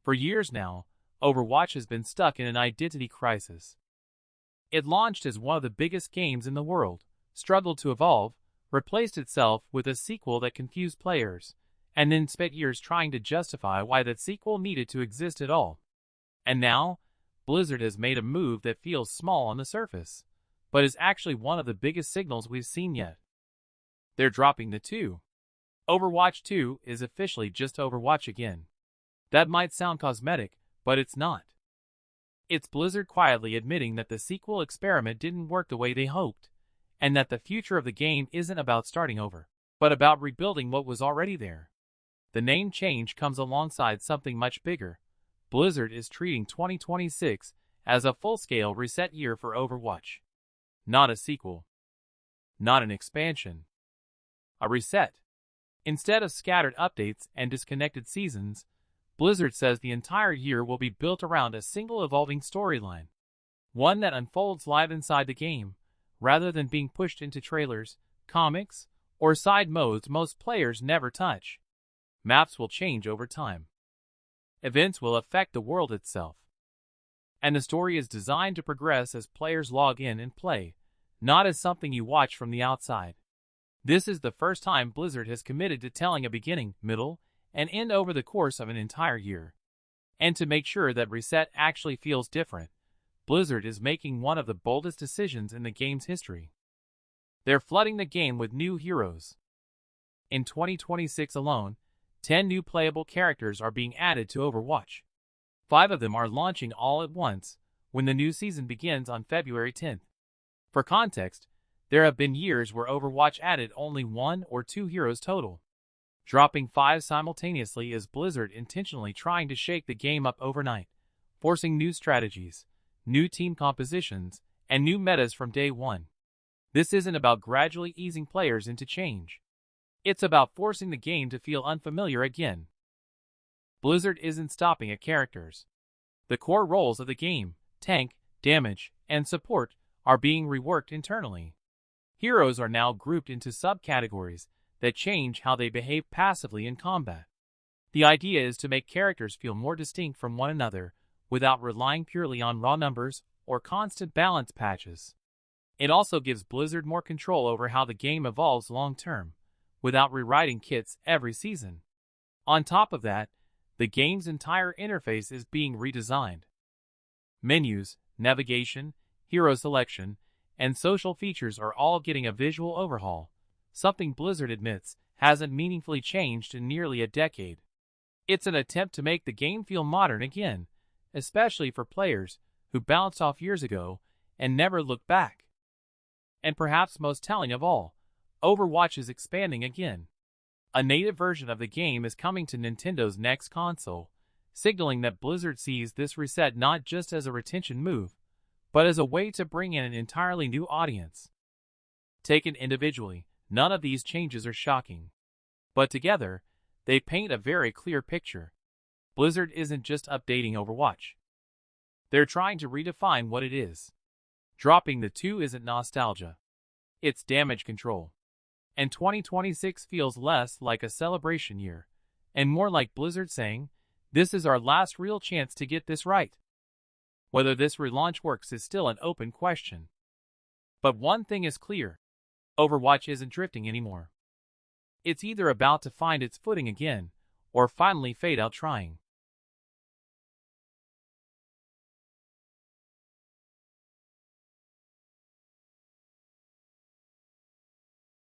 For years now, Overwatch has been stuck in an identity crisis. It launched as one of the biggest games in the world, struggled to evolve, replaced itself with a sequel that confused players, and then spent years trying to justify why that sequel needed to exist at all. And now, Blizzard has made a move that feels small on the surface, but is actually one of the biggest signals we've seen yet. They're dropping the 2. Overwatch 2 is officially just Overwatch again. That might sound cosmetic, but it's not. It's Blizzard quietly admitting that the sequel experiment didn't work the way they hoped, and that the future of the game isn't about starting over, but about rebuilding what was already there. The name change comes alongside something much bigger. Blizzard is treating 2026 as a full-scale reset year for Overwatch. Not a sequel. Not an expansion. A reset. Instead of scattered updates and disconnected seasons, Blizzard says the entire year will be built around a single evolving storyline. One that unfolds live inside the game, rather than being pushed into trailers, comics, or side modes most players never touch. Maps will change over time. Events will affect the world itself. And the story is designed to progress as players log in and play, not as something you watch from the outside. This is the first time Blizzard has committed to telling a beginning, middle, and end over the course of an entire year. And to make sure that reset actually feels different, Blizzard is making one of the boldest decisions in the game's history. They're flooding the game with new heroes. In 2026 alone, 10 new playable characters are being added to Overwatch. 5 of them are launching all at once when the new season begins on February 10th. For context, there have been years where Overwatch added only 1 or 2 heroes total. Dropping 5 simultaneously is Blizzard intentionally trying to shake the game up overnight, forcing new strategies, new team compositions, and new metas from day one. This isn't about gradually easing players into change. It's about forcing the game to feel unfamiliar again. Blizzard isn't stopping at characters. The core roles of the game, tank, damage, and support, are being reworked internally. Heroes are now grouped into subcategories that change how they behave passively in combat. The idea is to make characters feel more distinct from one another without relying purely on raw numbers or constant balance patches. It also gives Blizzard more control over how the game evolves long-term, without rewriting kits every season. On top of that, the game's entire interface is being redesigned. Menus, navigation, hero selection, and social features are all getting a visual overhaul, something Blizzard admits hasn't meaningfully changed in nearly a decade. It's an attempt to make the game feel modern again, especially for players who bounced off years ago and never looked back. And perhaps most telling of all, Overwatch is expanding again. A native version of the game is coming to Nintendo's next console, signaling that Blizzard sees this reset not just as a retention move, but as a way to bring in an entirely new audience. Taken individually, none of these changes are shocking. But together, they paint a very clear picture. Blizzard isn't just updating Overwatch. They're trying to redefine what it is. Dropping the 2 isn't nostalgia. It's damage control. And 2026 feels less like a celebration year, and more like Blizzard saying, this is our last real chance to get this right. Whether this relaunch works is still an open question. But one thing is clear. Overwatch isn't drifting anymore. It's either about to find its footing again, or finally fade out trying.